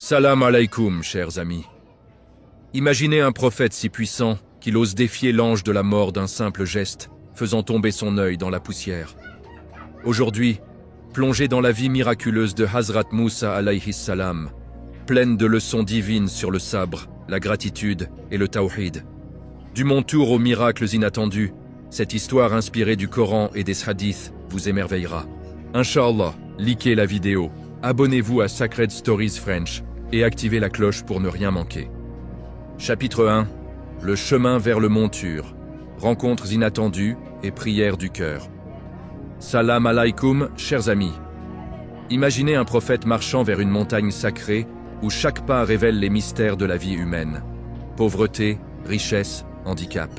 Salam alaikum, chers amis. Imaginez un prophète si puissant qu'il ose défier l'ange de la mort d'un simple geste, faisant tomber son œil dans la poussière. Aujourd'hui, plongé dans la vie miraculeuse de Hazrat Moussa alayhi salam, pleine de leçons divines sur le sabre, la gratitude et le tawhid. Du mont Tour aux miracles inattendus, cette histoire inspirée du Coran et des hadiths vous émerveillera. Inch'Allah, likez la vidéo, abonnez-vous à Sacred Stories French et activez la cloche pour ne rien manquer. Chapitre 1. Le chemin vers le mont Tour. Rencontres inattendues et prières du cœur. Salam alaikum, chers amis. Imaginez un prophète marchant vers une montagne sacrée où chaque pas révèle les mystères de la vie humaine. Pauvreté, richesse, handicap.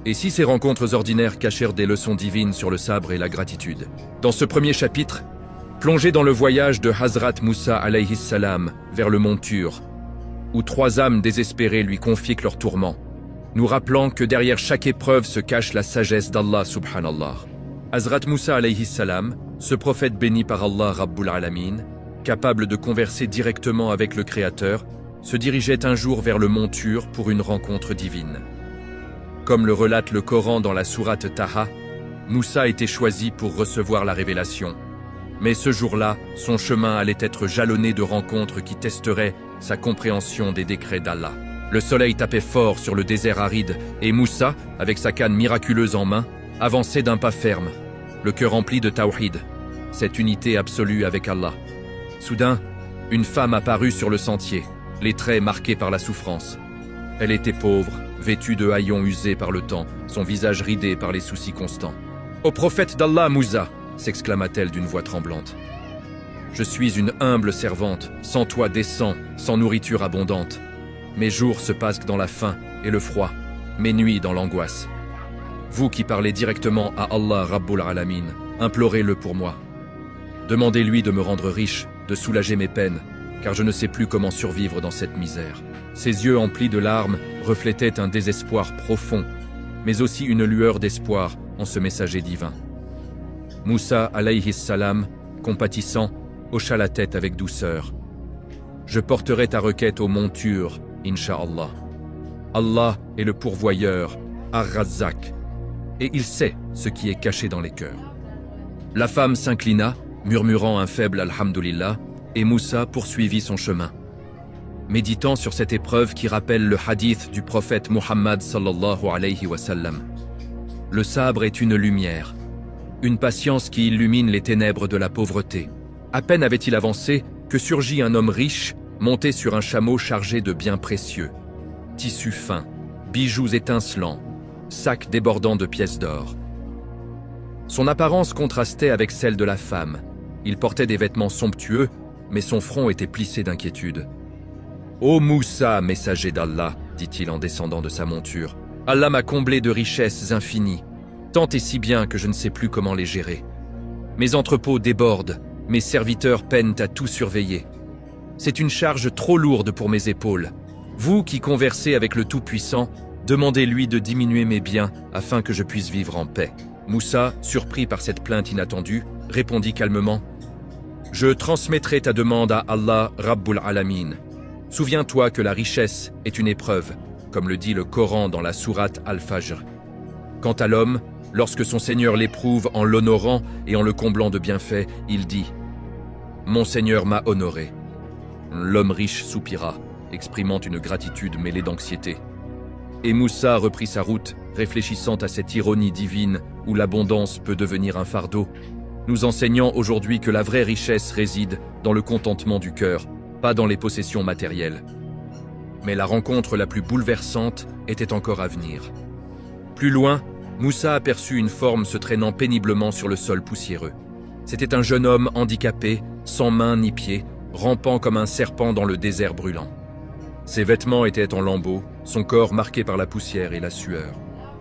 Et si ces rencontres ordinaires cachèrent des leçons divines sur le sabre et la gratitude? Dans ce premier chapitre, plongez dans le voyage de Hazrat Moussa alayhi salam vers le mont Tour, où trois âmes désespérées lui confient leurs tourments, nous rappelant que derrière chaque épreuve se cache la sagesse d'Allah subhanallah. Hazrat Moussa alayhi salam, ce prophète béni par Allah Rabbul Alamin, capable de converser directement avec le Créateur, se dirigeait un jour vers le mont Tour pour une rencontre divine. Comme le relate le Coran dans la sourate Taha, Moussa était choisi pour recevoir la révélation. Mais ce jour-là, son chemin allait être jalonné de rencontres qui testeraient sa compréhension des décrets d'Allah. Le soleil tapait fort sur le désert aride et Moussa, avec sa canne miraculeuse en main, avançait d'un pas ferme, le cœur rempli de tawhid, cette unité absolue avec Allah. Soudain, une femme apparut sur le sentier, les traits marqués par la souffrance. Elle était pauvre, vêtue de haillons usés par le temps, son visage ridé par les soucis constants. « Ô prophète d'Allah, Moussa !» s'exclama-t-elle d'une voix tremblante. « Je suis une humble servante, sans toit décent, sans nourriture abondante. Mes jours se passent dans la faim et le froid, mes nuits dans l'angoisse. Vous qui parlez directement à Allah Rabbul Alamin, implorez-le pour moi. Demandez-lui de me rendre riche, de soulager mes peines, car je ne sais plus comment survivre dans cette misère. » Ses yeux emplis de larmes reflétaient un désespoir profond, mais aussi une lueur d'espoir en ce messager divin. Moussa alayhi salam, compatissant, hocha la tête avec douceur. « Je porterai ta requête au mont Tour, Inch'Allah. Allah est le pourvoyeur, Ar-Razzaq, et il sait ce qui est caché dans les cœurs. » La femme s'inclina, murmurant un faible Alhamdulillah, et Moussa poursuivit son chemin. Méditant sur cette épreuve qui rappelle le hadith du prophète Muhammad sallallahu alayhi wa sallam. Le sabre est une lumière, une patience qui illumine les ténèbres de la pauvreté. À peine avait-il avancé que surgit un homme riche, monté sur un chameau chargé de biens précieux, tissus fins, bijoux étincelants, sacs débordant de pièces d'or. Son apparence contrastait avec celle de la femme. Il portait des vêtements somptueux, mais son front était plissé d'inquiétude. « Ô Moussa, messager d'Allah, dit-il en descendant de sa monture, Allah m'a comblé de richesses infinies, tant et si bien que je ne sais plus comment les gérer. Mes entrepôts débordent, mes serviteurs peinent à tout surveiller. C'est une charge trop lourde pour mes épaules. Vous qui conversez avec le Tout-Puissant, demandez-lui de diminuer mes biens afin que je puisse vivre en paix. » Moussa, surpris par cette plainte inattendue, répondit calmement « Je transmettrai ta demande à Allah Rabbul Alamin. Souviens-toi que la richesse est une épreuve, comme le dit le Coran dans la sourate Al-Fajr. Quant à l'homme, lorsque son Seigneur l'éprouve en l'honorant et en le comblant de bienfaits, il dit « Mon Seigneur m'a honoré. » L'homme riche soupira, exprimant une gratitude mêlée d'anxiété. Et Moussa reprit sa route, réfléchissant à cette ironie divine où l'abondance peut devenir un fardeau, nous enseignant aujourd'hui que la vraie richesse réside dans le contentement du cœur, pas dans les possessions matérielles. Mais la rencontre la plus bouleversante était encore à venir. Plus loin, Moussa aperçut une forme se traînant péniblement sur le sol poussiéreux. C'était un jeune homme handicapé, sans mains ni pieds, rampant comme un serpent dans le désert brûlant. Ses vêtements étaient en lambeaux, son corps marqué par la poussière et la sueur.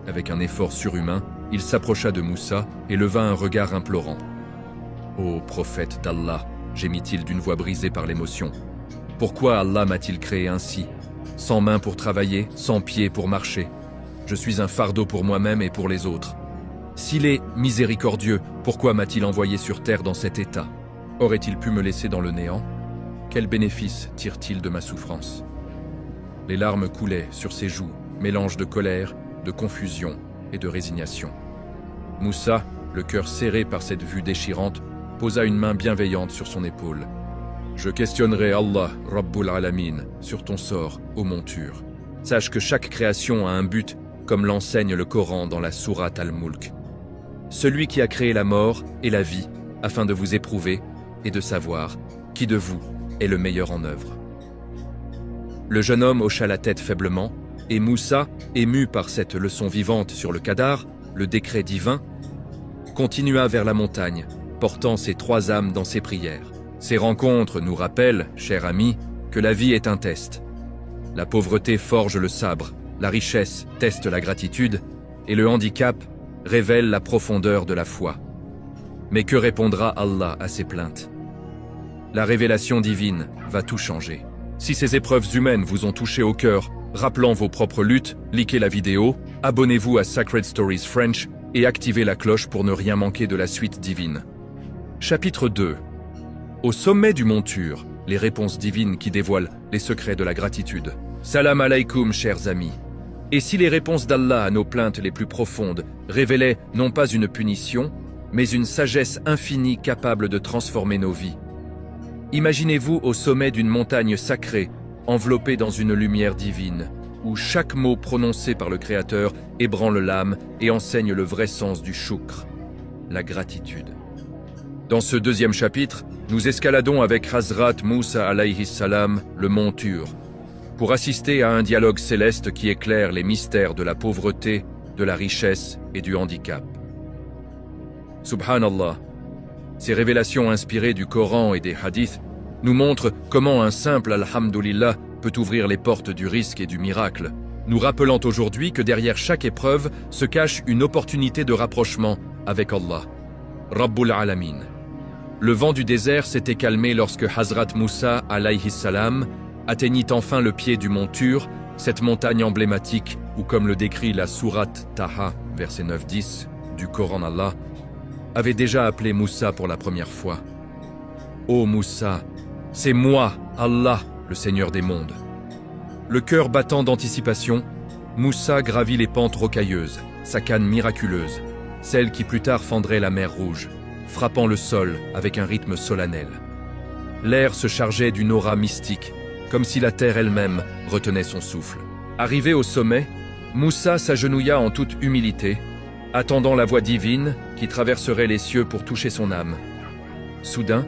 Avec un effort surhumain, il s'approcha de Moussa et leva un regard implorant. « Ô prophète d'Allah !» gémit-il d'une voix brisée par l'émotion. « Pourquoi Allah m'a-t-il créé ainsi? Sans mains pour travailler, sans pieds pour marcher. Je suis un fardeau pour moi-même et pour les autres. S'il est miséricordieux, pourquoi m'a-t-il envoyé sur terre dans cet état? Aurait-il pu me laisser dans le néant? quel bénéfice tire-t-il de ma souffrance? Les larmes coulaient sur ses joues, mélange de colère, de confusion et de résignation. Moussa, le cœur serré par cette vue déchirante, posa une main bienveillante sur son épaule. « Je questionnerai Allah, Rabbul Alamin, sur ton sort, ô monture. Sache que chaque création a un but, comme l'enseigne le Coran dans la sourate Al-Mulk. Celui qui a créé la mort et la vie, afin de vous éprouver et de savoir qui de vous est le meilleur en œuvre. » Le jeune homme hocha la tête faiblement, et Moussa, ému par cette leçon vivante sur le qadar, le décret divin, continua vers la montagne, portant ses 3 âmes dans ses prières. Ces rencontres nous rappellent, cher ami, que la vie est un test. La pauvreté forge le sabre, la richesse teste la gratitude, et le handicap révèle la profondeur de la foi. Mais que répondra Allah à ces plaintes? La révélation divine va tout changer. Si ces épreuves humaines vous ont touché au cœur, rappelant vos propres luttes, likez la vidéo, abonnez-vous à Sacred Stories French et activez la cloche pour ne rien manquer de la suite divine. Chapitre 2. Au sommet du monture, les réponses divines qui dévoilent les secrets de la gratitude. Salam alaikum, chers amis. Et si les réponses d'Allah à nos plaintes les plus profondes révélaient non pas une punition, mais une sagesse infinie capable de transformer nos vies? Imaginez-vous au sommet d'une montagne sacrée, enveloppée dans une lumière divine, où chaque mot prononcé par le Créateur ébranle l'âme et enseigne le vrai sens du choukr, la gratitude. Dans ce 2e chapitre, nous escaladons avec Hazrat Moussa alayhi salam, le mont Tur, pour assister à un dialogue céleste qui éclaire les mystères de la pauvreté, de la richesse et du handicap. Subhanallah, ces révélations inspirées du Coran et des hadiths nous montrent comment un simple alhamdulillah peut ouvrir les portes du risque et du miracle, nous rappelant aujourd'hui que derrière chaque épreuve se cache une opportunité de rapprochement avec Allah, Rabbul Alamin. Le vent du désert s'était calmé lorsque Hazrat Moussa alayhi salam atteignit enfin le pied du mont Tur, cette montagne emblématique où, comme le décrit la sourate Taha, verset 9-10 du Coran Allah, avait déjà appelé Moussa pour la première fois. « Ô Moussa, c'est moi, Allah, le Seigneur des mondes. » Le cœur battant d'anticipation, Moussa gravit les pentes rocailleuses, sa canne miraculeuse, celle qui plus tard fendrait la mer Rouge, frappant le sol avec un rythme solennel. L'air se chargeait d'une aura mystique, comme si la terre elle-même retenait son souffle. Arrivé au sommet, Moussa s'agenouilla en toute humilité, attendant la voix divine qui traverserait les cieux pour toucher son âme. Soudain,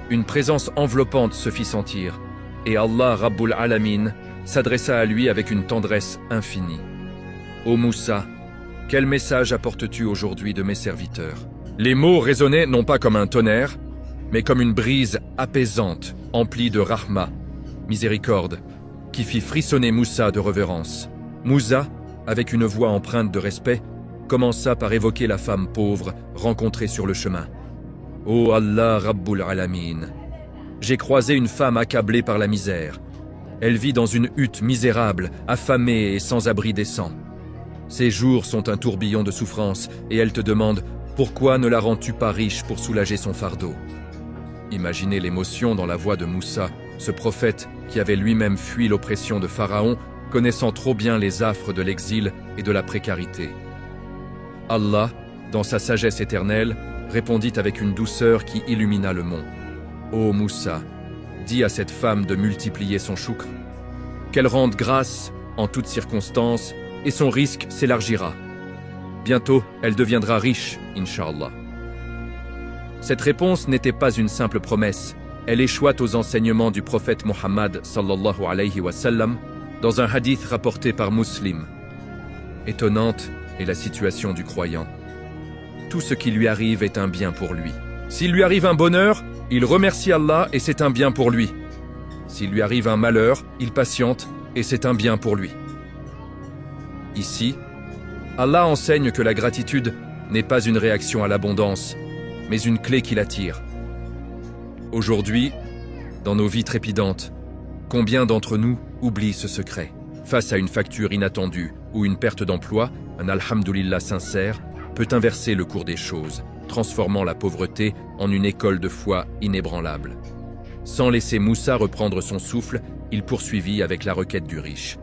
une présence enveloppante se fit sentir, et Allah Rabbul Alamin s'adressa à lui avec une tendresse infinie. « Ô Moussa, quel message apportes-tu aujourd'hui de mes serviteurs ?» Les mots résonnaient non pas comme un tonnerre, mais comme une brise apaisante, emplie de rahma, miséricorde, qui fit frissonner Moussa de révérence. Moussa, avec une voix empreinte de respect, commença par évoquer la femme pauvre rencontrée sur le chemin. « Ô Allah Rabbul Alamin, j'ai croisé une femme accablée par la misère. Elle vit dans une hutte misérable, affamée et sans abri décent. Ses jours sont un tourbillon de souffrance et elle te demande « Pourquoi ne la rends-tu pas riche pour soulager son fardeau ?» Imaginez l'émotion dans la voix de Moussa, ce prophète qui avait lui-même fui l'oppression de Pharaon, connaissant trop bien les affres de l'exil et de la précarité. Allah, dans sa sagesse éternelle, répondit avec une douceur qui illumina le mont. « Ô Moussa, dis à cette femme de multiplier son choukr, qu'elle rende grâce en toutes circonstances et son risque s'élargira. Bientôt, elle deviendra riche, Inch'Allah. » Cette réponse n'était pas une simple promesse, elle échoit aux enseignements du prophète Mohammed sallallahu alayhi wa sallam dans un hadith rapporté par Muslim. Étonnante est la situation du croyant. Tout ce qui lui arrive est un bien pour lui. S'il lui arrive un bonheur, il remercie Allah et c'est un bien pour lui. S'il lui arrive un malheur, il patiente et c'est un bien pour lui. Ici, Allah enseigne que la gratitude n'est pas une réaction à l'abondance, mais une clé qui l'attire. Aujourd'hui, dans nos vies trépidantes, combien d'entre nous oublient ce secret? Face à une facture inattendue ou une perte d'emploi, un alhamdulillah sincère peut inverser le cours des choses, transformant la pauvreté en une école de foi inébranlable. Sans laisser Moussa reprendre son souffle, il poursuivit avec la requête du riche.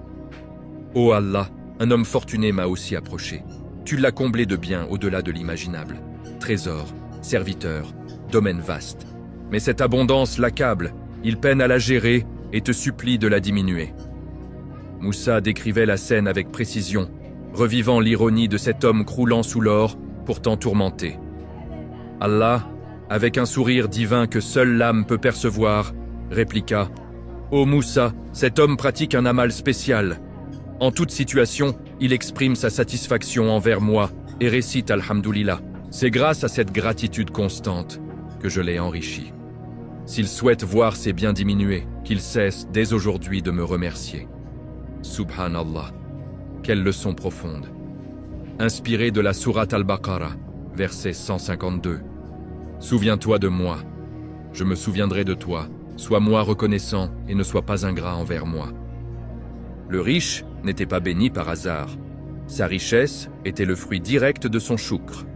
« Ô Allah, un homme fortuné m'a aussi approché. Tu l'as comblé de biens au-delà de l'imaginable. Trésors, serviteurs, domaine vaste. Mais cette abondance l'accable, il peine à la gérer et te supplie de la diminuer. » Moussa décrivait la scène avec précision, revivant l'ironie de cet homme croulant sous l'or, pourtant tourmenté. Allah, avec un sourire divin que seule l'âme peut percevoir, répliqua « Ô Moussa, cet homme pratique un amal spécial. En toute situation, il exprime sa satisfaction envers moi et récite Alhamdulillah. C'est grâce à cette gratitude constante que je l'ai enrichi. S'il souhaite voir ses biens diminuer, qu'il cesse dès aujourd'hui de me remercier. » Subhanallah, quelle leçon profonde. Inspiré de la sourate Al-Baqarah, verset 152. Souviens-toi de moi, je me souviendrai de toi, sois-moi reconnaissant et ne sois pas ingrat envers moi. Le riche n'était pas béni par hasard. Sa richesse était le fruit direct de son choukr.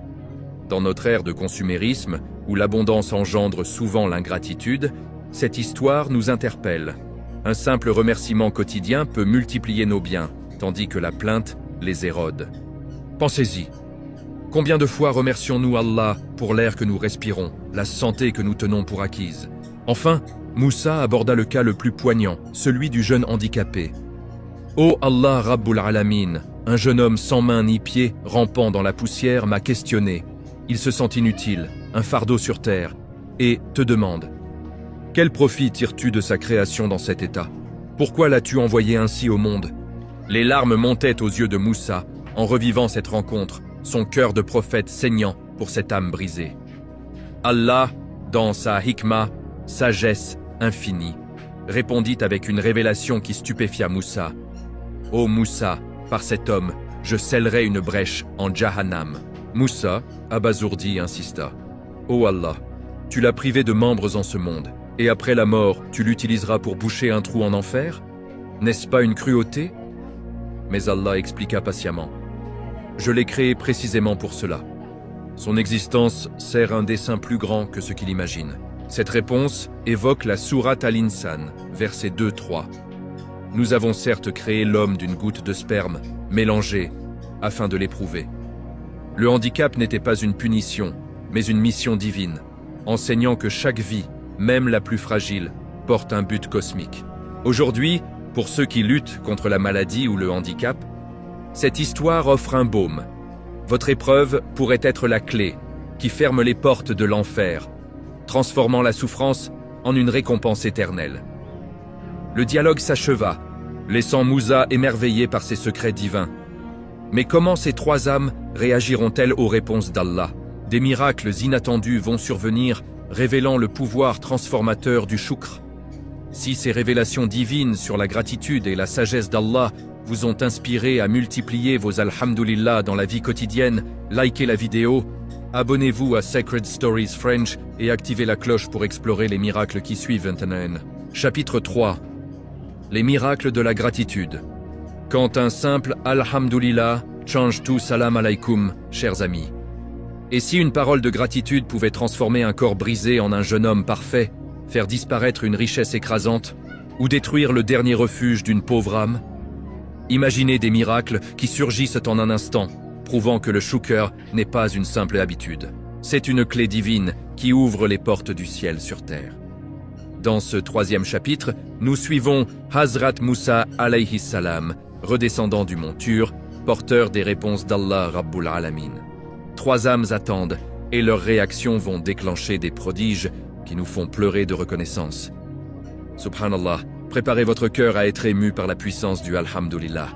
Dans notre ère de consumérisme, où l'abondance engendre souvent l'ingratitude, cette histoire nous interpelle. Un simple remerciement quotidien peut multiplier nos biens, tandis que la plainte les érode. Pensez-y. Combien de fois remercions-nous Allah pour l'air que nous respirons, la santé que nous tenons pour acquise? Enfin, Moussa aborda le cas le plus poignant, celui du jeune handicapé. Ô Allah Rabbul Alamin, un jeune homme sans main ni pied, rampant dans la poussière, m'a questionné. Il se sent inutile, un fardeau sur terre, et te demande: quel profit tires-tu de sa création dans cet état? Pourquoi l'as-tu envoyé ainsi au monde? Les larmes montaient aux yeux de Moussa en revivant cette rencontre, son cœur de prophète saignant pour cette âme brisée. Allah, dans sa hikmah, sagesse infinie, répondit avec une révélation qui stupéfia Moussa. « Ô Moussa, par cet homme, je scellerai une brèche en Jahannam. » Moussa, abasourdi, insista. « Ô Allah, tu l'as privé de membres en ce monde. Et après la mort, tu l'utiliseras pour boucher un trou en enfer? N'est-ce pas une cruauté? » Mais Allah expliqua patiemment. « Je l'ai créé précisément pour cela. Son existence sert un dessein plus grand que ce qu'il imagine. » Cette réponse évoque la sourate Al-Insan, versets 2-3. Nous avons certes créé l'homme d'une goutte de sperme, mélangée, afin de l'éprouver. Le handicap n'était pas une punition, mais une mission divine, enseignant que chaque vie, même la plus fragile, porte un but cosmique. Aujourd'hui, pour ceux qui luttent contre la maladie ou le handicap, cette histoire offre un baume. Votre épreuve pourrait être la clé qui ferme les portes de l'enfer, transformant la souffrance en une récompense éternelle. Le dialogue s'acheva, laissant Moussa émerveillé par ses secrets divins. Mais comment ces trois âmes réagiront-elles aux réponses d'Allah? Des miracles inattendus vont survenir, révélant le pouvoir transformateur du choukr. Si ces révélations divines sur la gratitude et la sagesse d'Allah vous ont inspiré à multiplier vos alhamdulillah dans la vie quotidienne, likez la vidéo, abonnez-vous à Sacred Stories French et activez la cloche pour explorer les miracles qui suivent. Chapitre 3. Les miracles de la gratitude. Quand un simple alhamdulillah change tout salam alaikum, chers amis. Et si une parole de gratitude pouvait transformer un corps brisé en un jeune homme parfait, faire disparaître une richesse écrasante, ou détruire le dernier refuge d'une pauvre âme? Imaginez des miracles qui surgissent en un instant, prouvant que le shukr n'est pas une simple habitude. C'est une clé divine qui ouvre les portes du ciel sur terre. Dans ce troisième chapitre, nous suivons Hazrat Moussa alayhi salam, redescendant du mont Tur, porteur des réponses d'Allah Rabbul Alamin. Trois âmes attendent, et leurs réactions vont déclencher des prodiges qui nous font pleurer de reconnaissance. Subhanallah, préparez votre cœur à être ému par la puissance du Alhamdulillah.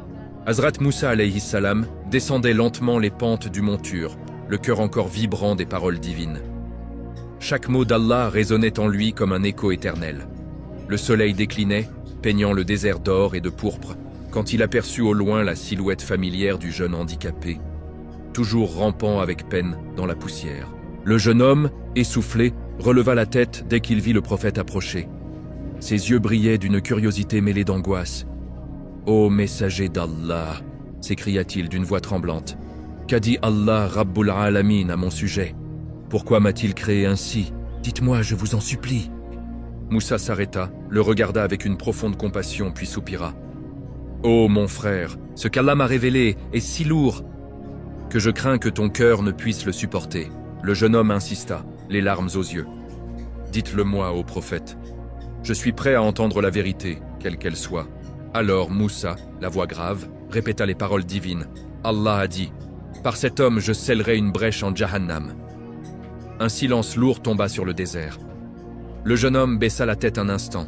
Hazrat Moussa alayhi salam descendait lentement les pentes du mont Tur, le cœur encore vibrant des paroles divines. Chaque mot d'Allah résonnait en lui comme un écho éternel. Le soleil déclinait, peignant le désert d'or et de pourpre, quand il aperçut au loin la silhouette familière du jeune handicapé, toujours rampant avec peine dans la poussière. Le jeune homme, essoufflé, releva la tête dès qu'il vit le prophète approcher. Ses yeux brillaient d'une curiosité mêlée d'angoisse. « Ô messager d'Allah !» s'écria-t-il d'une voix tremblante. « Qu'a dit Allah Rabbul Alamin à mon sujet? Pourquoi m'a-t-il créé ainsi? Dites-moi, je vous en supplie. » Moussa s'arrêta, le regarda avec une profonde compassion, puis soupira. « Oh mon frère, ce qu'Allah m'a révélé est si lourd que je crains que ton cœur ne puisse le supporter. » Le jeune homme insista, les larmes aux yeux. « Dites-le-moi, ô prophète. Je suis prêt à entendre la vérité, quelle qu'elle soit. » Alors Moussa, la voix grave, répéta les paroles divines. Allah a dit, « Par cet homme je scellerai une brèche en Jahannam. » Un silence lourd tomba sur le désert. Le jeune homme baissa la tête un instant.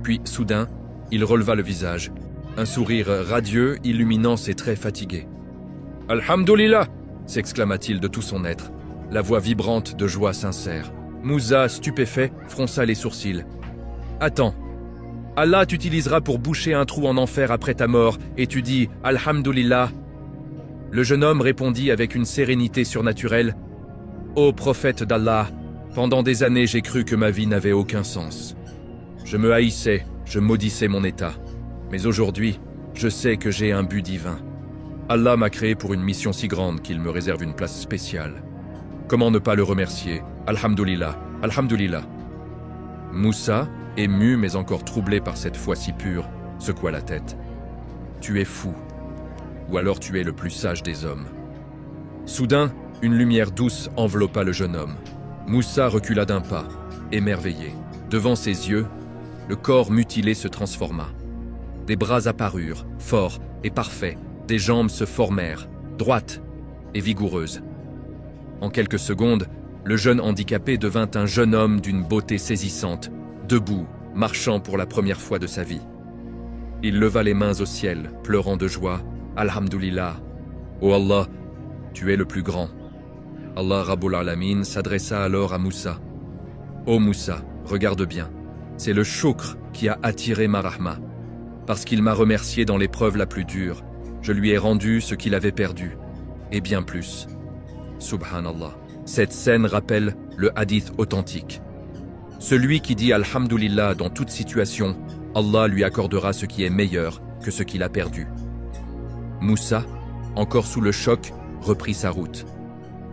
Puis, soudain, il releva le visage. Un sourire radieux illuminant ses traits fatigués. « Alhamdulillah » s'exclama-t-il de tout son être, la voix vibrante de joie sincère. Moussa, stupéfait, fronça les sourcils. « Attends. Allah t'utilisera pour boucher un trou en enfer après ta mort, et tu dis « Alhamdulillah » Le jeune homme répondit avec une sérénité surnaturelle. « Ô prophète d'Allah, pendant des années j'ai cru que ma vie n'avait aucun sens. Je me haïssais, je maudissais mon état. Mais aujourd'hui, je sais que j'ai un but divin. Allah m'a créé pour une mission si grande qu'il me réserve une place spéciale. Comment ne pas le remercier? Alhamdulillah, Alhamdulillah. » Moussa, ému mais encore troublé par cette foi si pure, secoua la tête. « Tu es fou. Ou alors tu es le plus sage des hommes. » Soudain, une lumière douce enveloppa le jeune homme. Moussa recula d'un pas, émerveillé. Devant ses yeux, le corps mutilé se transforma. Des bras apparurent, forts et parfaits. Des jambes se formèrent, droites et vigoureuses. En quelques secondes, le jeune handicapé devint un jeune homme d'une beauté saisissante, debout, marchant pour la première fois de sa vie. Il leva les mains au ciel, pleurant de joie. « Alhamdulillah. Ô Allah, tu es le plus grand. » Allah Rabbul Alamin s'adressa alors à Moussa. « Ô Moussa, regarde bien. C'est le choukr qui a attiré ma rahma. Parce qu'il m'a remercié dans l'épreuve la plus dure, je lui ai rendu ce qu'il avait perdu, et bien plus. » Subhanallah. Cette scène rappelle le hadith authentique. Celui qui dit Alhamdulillah dans toute situation, Allah lui accordera ce qui est meilleur que ce qu'il a perdu. Moussa, encore sous le choc, reprit sa route.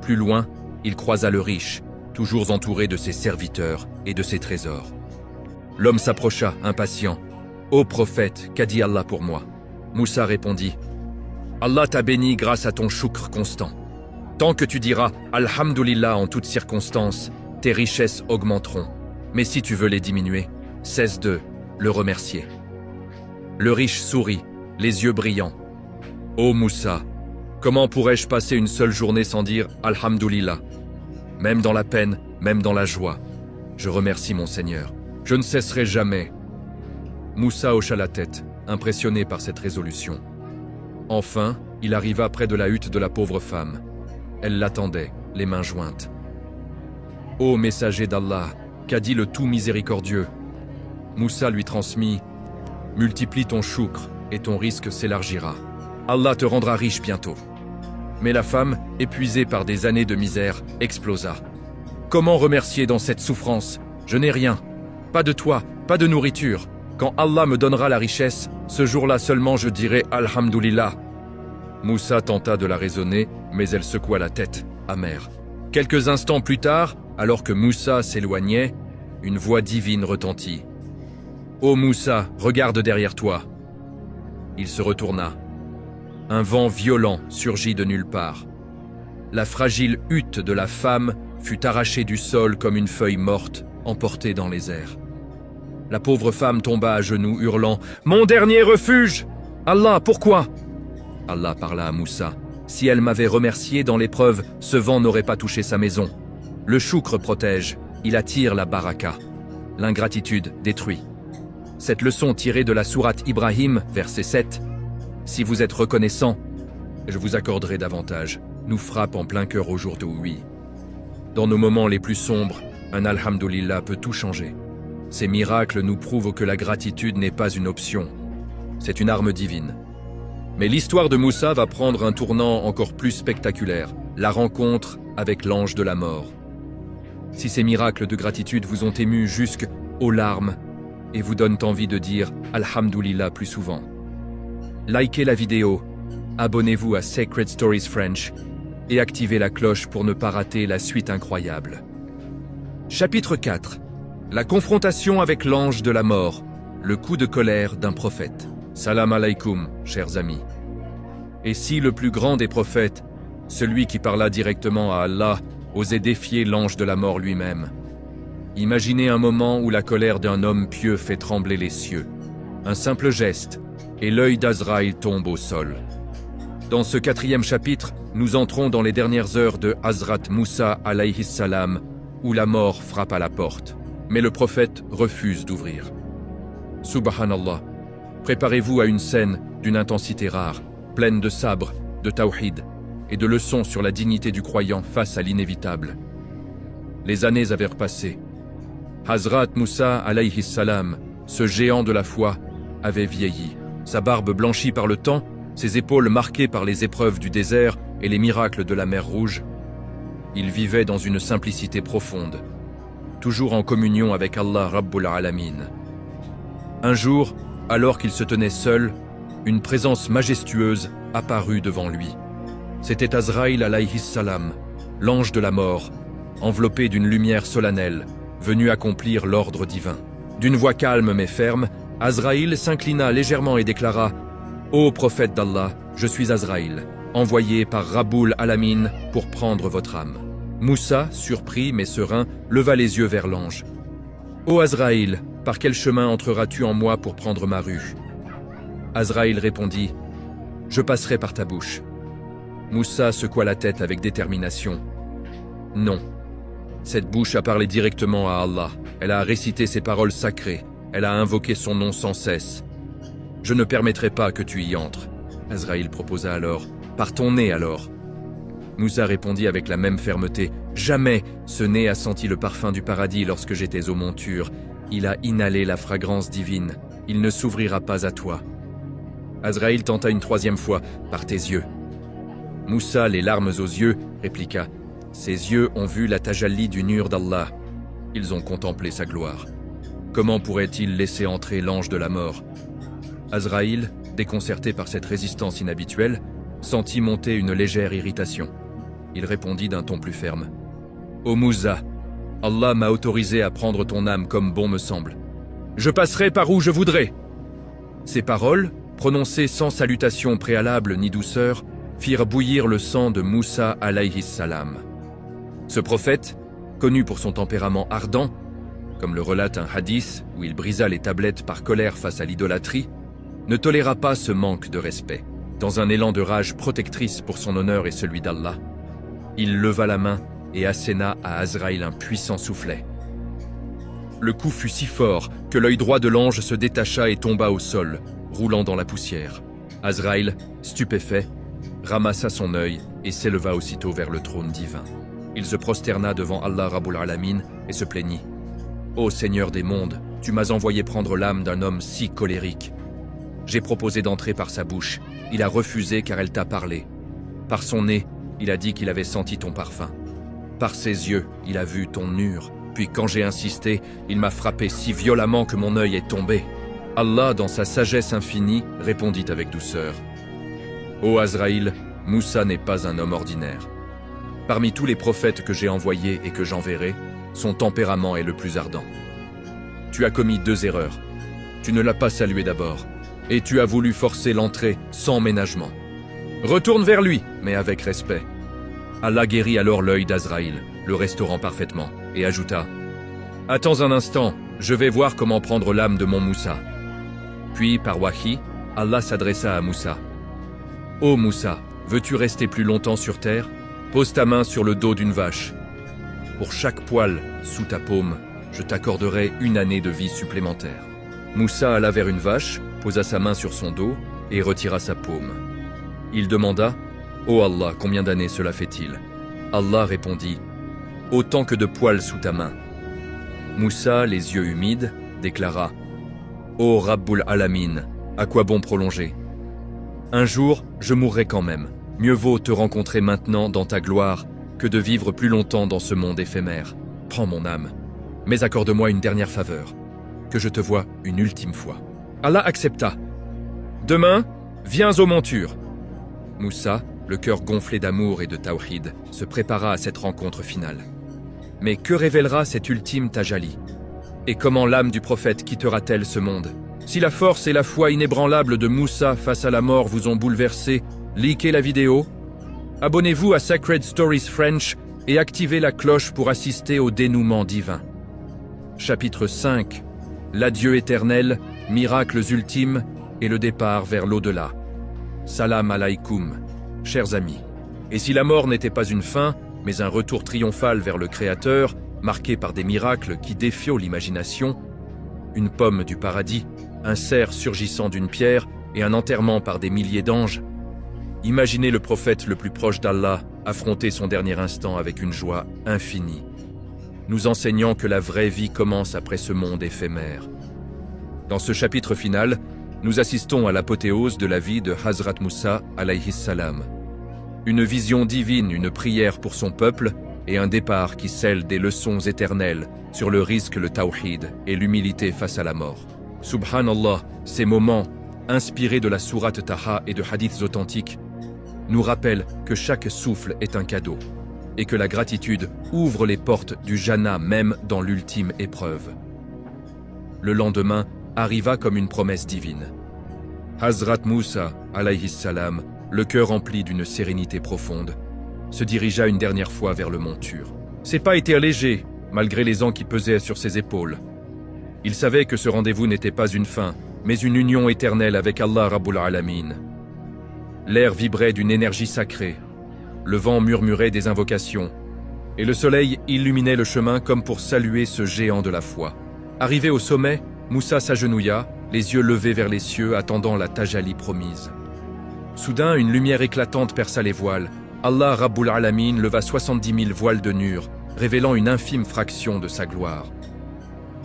Plus loin, il croisa le riche, toujours entouré de ses serviteurs et de ses trésors. L'homme s'approcha, impatient. « Ô prophète, qu'a dit Allah pour moi ?» Moussa répondit « Allah t'a béni grâce à ton choukr constant. Tant que tu diras « Alhamdulillah » en toutes circonstances, tes richesses augmenteront. Mais si tu veux les diminuer, cesse de le remercier. » Le riche sourit, les yeux brillants. « Ô Moussa, comment pourrais-je passer une seule journée sans dire « Alhamdulillah » Même dans la peine, même dans la joie, je remercie mon Seigneur. Je ne cesserai jamais. » Moussa hocha la tête, impressionné par cette résolution. Enfin, il arriva près de la hutte de la pauvre femme. Elle l'attendait, les mains jointes. « Ô messager d'Allah, qu'a dit le tout miséricordieux ?» Moussa lui transmit « Multiplie ton choukr et ton risque s'élargira. Allah te rendra riche bientôt. » Mais la femme, épuisée par des années de misère, explosa. « Comment remercier dans cette souffrance? Je n'ai rien. Pas de toit, pas de nourriture. Quand Allah me donnera la richesse, ce jour-là seulement je dirai Alhamdulillah. » Moussa tenta de la raisonner, mais elle secoua la tête, amère. Quelques instants plus tard, alors que Moussa s'éloignait, une voix divine retentit. « Ô Moussa, regarde derrière toi. » Il se retourna. Un vent violent surgit de nulle part. La fragile hutte de la femme fut arrachée du sol comme une feuille morte, emportée dans les airs. La pauvre femme tomba à genoux, hurlant « Mon dernier refuge! Allah, pourquoi ?» Allah parla à Moussa. « Si elle m'avait remercié dans l'épreuve, ce vent n'aurait pas touché sa maison. Le choukr protège, il attire la baraka. L'ingratitude détruit. » Cette leçon tirée de la sourate Ibrahim, verset 7, « Si vous êtes reconnaissant, je vous accorderai davantage », nous frappe en plein cœur aujourd'hui. Dans nos moments les plus sombres, un Alhamdulillah peut tout changer. Ces miracles nous prouvent que la gratitude n'est pas une option, c'est une arme divine. Mais l'histoire de Moussa va prendre un tournant encore plus spectaculaire, la rencontre avec l'ange de la mort. Si ces miracles de gratitude vous ont ému jusqu'aux larmes et vous donnent envie de dire Alhamdulillah plus souvent, likez la vidéo, abonnez-vous à Sacred Stories French et activez la cloche pour ne pas rater la suite incroyable. Chapitre 4. La confrontation avec l'ange de la mort, le coup de colère d'un prophète. Salam alaikum, chers amis. Et si le plus grand des prophètes, celui qui parla directement à Allah, osait défier l'ange de la mort lui-même? Imaginez un moment où la colère d'un homme pieux fait trembler les cieux. Un simple geste, et l'œil d'Azraïl tombe au sol. Dans ce 4e chapitre, nous entrons dans les dernières heures de Hazrat Moussa alayhi salam, où la mort frappe à la porte. Mais le prophète refuse d'ouvrir. Subhanallah, préparez-vous à une scène d'une intensité rare, pleine de sabres, de tawhid et de leçons sur la dignité du croyant face à l'inévitable. Les années avaient repassé. Hazrat Moussa alayhi salam, ce géant de la foi, avait vieilli. Sa barbe blanchie par le temps, ses épaules marquées par les épreuves du désert et les miracles de la mer Rouge. Il vivait dans une simplicité profonde, toujours en communion avec Allah Rabbul Alamin. Un jour, alors qu'il se tenait seul, une présence majestueuse apparut devant lui. C'était Azraïl alayhi salam, l'ange de la mort, enveloppé d'une lumière solennelle, venu accomplir l'ordre divin. D'une voix calme mais ferme, Azraïl s'inclina légèrement et déclara « Ô prophète d'Allah, je suis Azraïl, envoyé par Rabbul Alamin pour prendre votre âme. » Moussa, surpris mais serein, leva les yeux vers l'ange. « Ô Azraïl, par quel chemin entreras-tu en moi pour prendre ma rue ?» Azraïl répondit « Je passerai par ta bouche. » Moussa secoua la tête avec détermination. « Non. Cette bouche a parlé directement à Allah. Elle a récité ses paroles sacrées. Elle a invoqué son nom sans cesse. Je ne permettrai pas que tu y entres. » Azraïl proposa alors. « Par ton nez alors. » Moussa répondit avec la même fermeté. « Jamais ce nez a senti le parfum du paradis lorsque j'étais aux montures. Il a inhalé la fragrance divine. Il ne s'ouvrira pas à toi. » Azraïl tenta une 3e fois. « Par tes yeux. » Moussa, les larmes aux yeux, répliqua. Ses yeux ont vu la tajalli du nur d'Allah. Ils ont contemplé sa gloire. Comment pourrait-il laisser entrer l'ange de la mort? Azraïl, déconcerté par cette résistance inhabituelle, sentit monter une légère irritation. Il répondit d'un ton plus ferme. « Ô Moussa, Allah m'a autorisé à prendre ton âme comme bon me semble. Je passerai par où je voudrais. » Ces paroles, prononcées sans salutation préalable ni douceur, firent bouillir le sang de Moussa alayhi salam. Ce prophète, connu pour son tempérament ardent, comme le relate un hadith où il brisa les tablettes par colère face à l'idolâtrie, ne toléra pas ce manque de respect. Dans un élan de rage protectrice pour son honneur et celui d'Allah, il leva la main et asséna à Azraïl un puissant soufflet. Le coup fut si fort que l'œil droit de l'ange se détacha et tomba au sol, roulant dans la poussière. Azraïl, stupéfait, ramassa son œil et s'éleva aussitôt vers le trône divin. Il se prosterna devant Allah Rabbul Alamin et se plaignit. « Ô Seigneur des mondes, tu m'as envoyé prendre l'âme d'un homme si colérique. J'ai proposé d'entrer par sa bouche. Il a refusé car elle t'a parlé. Par son nez, il a dit qu'il avait senti ton parfum. Par ses yeux, il a vu ton nur. Puis quand j'ai insisté, il m'a frappé si violemment que mon œil est tombé. » Allah, dans sa sagesse infinie, répondit avec douceur. « Ô Azraïl, Moussa n'est pas un homme ordinaire. Parmi tous les prophètes que j'ai envoyés et que j'enverrai, son tempérament est le plus ardent. Tu as commis 2 erreurs. Tu ne l'as pas salué d'abord, et tu as voulu forcer l'entrée sans ménagement. Retourne vers lui, mais avec respect. » Allah guérit alors l'œil d'Azraïl, le restaurant parfaitement, et ajouta « Attends un instant, je vais voir comment prendre l'âme de mon Moussa. » Puis, par wahi, Allah s'adressa à Moussa. « Ô Moussa, veux-tu rester plus longtemps sur terre? Pose ta main sur le dos d'une vache. Pour chaque poil sous ta paume, je t'accorderai 1 année de vie supplémentaire. » Moussa alla vers une vache, posa sa main sur son dos et retira sa paume. Il demanda « Ô Allah, combien d'années cela fait-il » Allah répondit « Autant que de poils sous ta main. » Moussa, les yeux humides, déclara « Ô Rabbul Alamin, à quoi bon prolonger? Un jour, je mourrai quand même. Mieux vaut te rencontrer maintenant dans ta gloire que de vivre plus longtemps dans ce monde éphémère. Prends mon âme, mais accorde-moi une dernière faveur, que je te voie une ultime fois. » Allah accepta. « Demain, viens aux montures. » Moussa, le cœur gonflé d'amour et de tawhid, se prépara à cette rencontre finale. Mais que révélera cette ultime tajalli? Et comment l'âme du prophète quittera-t-elle ce monde? Si la force et la foi inébranlable de Moussa face à la mort vous ont bouleversé, likez la vidéo, abonnez-vous à Sacred Stories French et activez la cloche pour assister au dénouement divin. Chapitre 5. L'adieu éternel, miracles ultimes et le départ vers l'au-delà. Salam alaykoum, chers amis. Et si la mort n'était pas une fin, mais un retour triomphal vers le Créateur, marqué par des miracles qui défient l'imagination, une pomme du paradis, un cerf surgissant d'une pierre et un enterrement par des milliers d'anges, imaginez le prophète le plus proche d'Allah affronter son dernier instant avec une joie infinie, nous enseignant que la vraie vie commence après ce monde éphémère. Dans ce chapitre final, nous assistons à l'apothéose de la vie de Hazrat Moussa alayhi salam. Une vision divine, une prière pour son peuple et un départ qui scelle des leçons éternelles sur le risque, le tawhid et l'humilité face à la mort. Subhanallah, ces moments, inspirés de la sourate Taha et de hadiths authentiques, nous rappellent que chaque souffle est un cadeau et que la gratitude ouvre les portes du Jannah même dans l'ultime épreuve. Le lendemain arriva comme une promesse divine. Hazrat Moussa, alayhi salam, le cœur rempli d'une sérénité profonde, se dirigea une dernière fois vers le mont Tur. Ses pas étaient allégés, malgré les ans qui pesaient sur ses épaules. Il savait que ce rendez-vous n'était pas une fin, mais une union éternelle avec Allah Rabbul Alamin. L'air vibrait d'une énergie sacrée, le vent murmurait des invocations, et le soleil illuminait le chemin comme pour saluer ce géant de la foi. Arrivé au sommet, Moussa s'agenouilla, les yeux levés vers les cieux, attendant la tajalli promise. Soudain, une lumière éclatante perça les voiles. Allah Rabbul Alamin leva 70 000 voiles de Nur, révélant une infime fraction de sa gloire.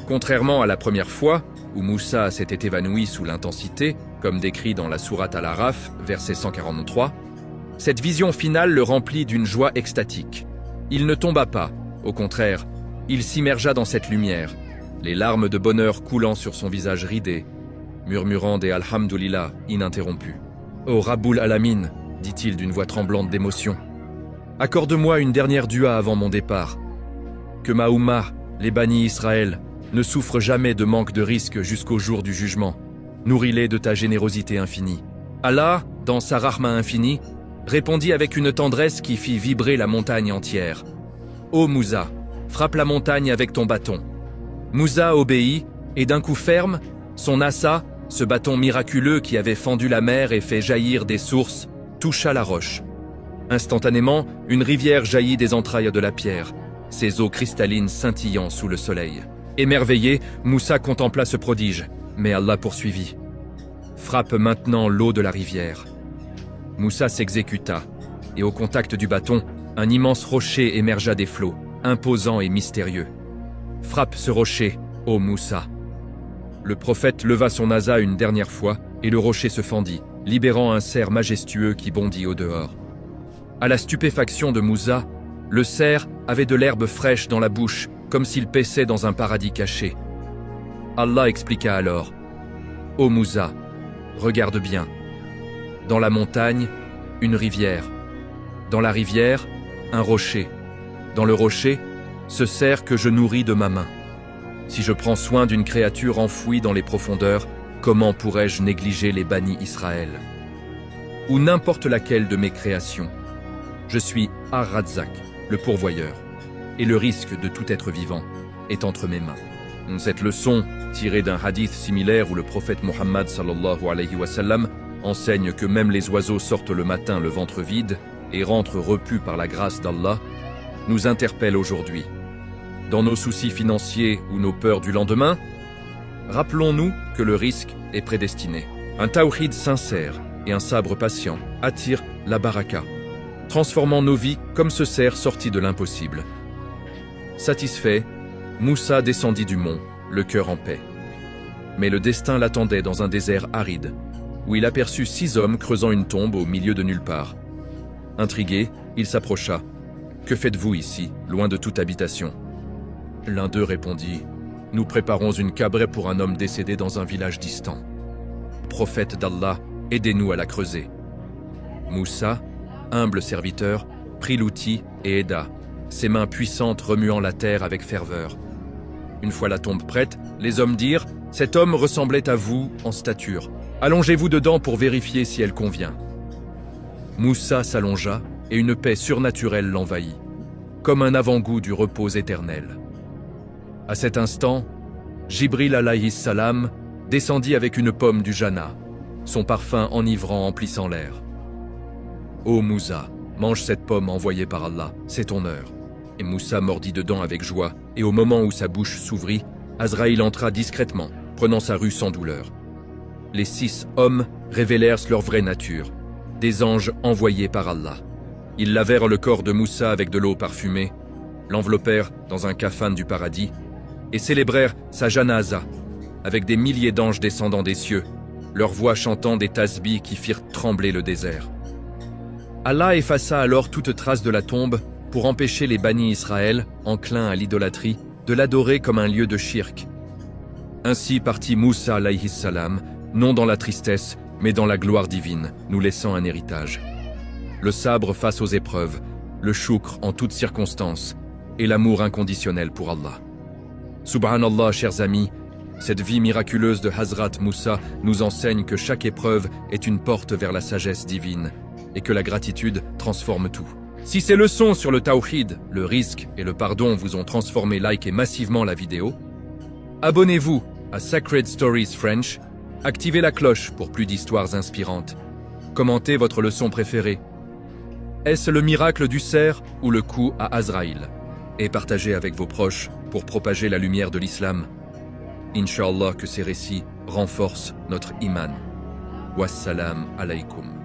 Contrairement à la première fois, où Moussa s'était évanoui sous l'intensité, comme décrit dans la sourate Al-Araf, verset 143, cette vision finale le remplit d'une joie extatique. Il ne tomba pas, au contraire, il s'immergea dans cette lumière, les larmes de bonheur coulant sur son visage ridé, murmurant des Alhamdulillah ininterrompus. « Oh Rabbul Alamin » dit-il d'une voix tremblante d'émotion. « Accorde-moi une dernière dua avant mon départ. Que ma Oumma, les bannis Israël, ne souffrent jamais de manque de risque jusqu'au jour du jugement. Nourris-les de ta générosité infinie. » Allah, dans sa rahma infinie, répondit avec une tendresse qui fit vibrer la montagne entière. « Ô Moussa, frappe la montagne avec ton bâton. » Moussa obéit, et d'un coup ferme, son assa, ce bâton miraculeux qui avait fendu la mer et fait jaillir des sources, toucha la roche. Instantanément, une rivière jaillit des entrailles de la pierre, ses eaux cristallines scintillant sous le soleil. Émerveillé, Moussa contempla ce prodige, mais Allah poursuivit. « Frappe maintenant l'eau de la rivière. » Moussa s'exécuta, et au contact du bâton, un immense rocher émergea des flots, imposant et mystérieux. « Frappe ce rocher, ô Moussa !» Le prophète leva son asa une dernière fois, et le rocher se fendit, libérant un cerf majestueux qui bondit au dehors. À la stupéfaction de Moussa, le cerf avait de l'herbe fraîche dans la bouche, comme s'il paissait dans un paradis caché. Allah expliqua alors. « Ô Moussa, regarde bien. Dans la montagne, une rivière. Dans la rivière, un rocher. Dans le rocher, ce cerf que je nourris de ma main. Si je prends soin d'une créature enfouie dans les profondeurs, comment pourrais-je négliger les bannis Israël? Ou n'importe laquelle de mes créations. Je suis Ar-Razzaq, le pourvoyeur, et le risque de tout être vivant est entre mes mains. Cette leçon, tirée d'un hadith similaire où le prophète Mohammed sallallahu alayhi wa sallam enseigne que même les oiseaux sortent le matin le ventre vide et rentrent repus par la grâce d'Allah, nous interpelle aujourd'hui. Dans nos soucis financiers ou nos peurs du lendemain, rappelons-nous que le risque est prédestiné. Un tawhid sincère et un sabre patient attirent la baraka, transformant nos vies comme ce cerf sorti de l'impossible. Satisfait, Moussa descendit du mont, le cœur en paix. Mais le destin l'attendait dans un désert aride, où il aperçut 6 hommes creusant une tombe au milieu de nulle part. Intrigué, il s'approcha. « Que faites-vous ici, loin de toute habitation ?» L'un d'eux répondit « Nous préparons une cabrée pour un homme décédé dans un village distant. Prophète d'Allah, aidez-nous à la creuser. » Moussa, humble serviteur, prit l'outil et aida, ses mains puissantes remuant la terre avec ferveur. Une fois la tombe prête, les hommes dirent « Cet homme ressemblait à vous en stature. Allongez-vous dedans pour vérifier si elle convient. » Moussa s'allongea et une paix surnaturelle l'envahit, comme un avant-goût du repos éternel. À cet instant, Jibril alayhi salam descendit avec une pomme du Jannah, son parfum enivrant emplissant l'air. « Ô Moussa, mange cette pomme envoyée par Allah, c'est ton heure. » Et Moussa mordit dedans avec joie, et au moment où sa bouche s'ouvrit, Azraïl entra discrètement, prenant sa rue sans douleur. Les 6 hommes révélèrent leur vraie nature, des anges envoyés par Allah. Ils lavèrent le corps de Moussa avec de l'eau parfumée, l'enveloppèrent dans un kafan du paradis, et célébrèrent sa janaza, avec des milliers d'anges descendant des cieux, leurs voix chantant des tasbihs qui firent trembler le désert. Allah effaça alors toute trace de la tombe pour empêcher les bannis Israël, enclins à l'idolâtrie, de l'adorer comme un lieu de shirk. Ainsi partit Moussa alayhi salam, non dans la tristesse, mais dans la gloire divine, nous laissant un héritage. Le sabre face aux épreuves, le choukr en toutes circonstances, et l'amour inconditionnel pour Allah. Subhanallah, chers amis, cette vie miraculeuse de Hazrat Moussa nous enseigne que chaque épreuve est une porte vers la sagesse divine, et que la gratitude transforme tout. Si ces leçons sur le tawhid, le risque et le pardon vous ont transformé, likez massivement la vidéo. Abonnez-vous à Sacred Stories French, activez la cloche pour plus d'histoires inspirantes. Commentez votre leçon préférée. Est-ce le miracle du cerf ou le coup à Azraïl? Et partagez avec vos proches pour propager la lumière de l'islam. Inch'Allah que ces récits renforcent notre iman. Wassalam alaykum.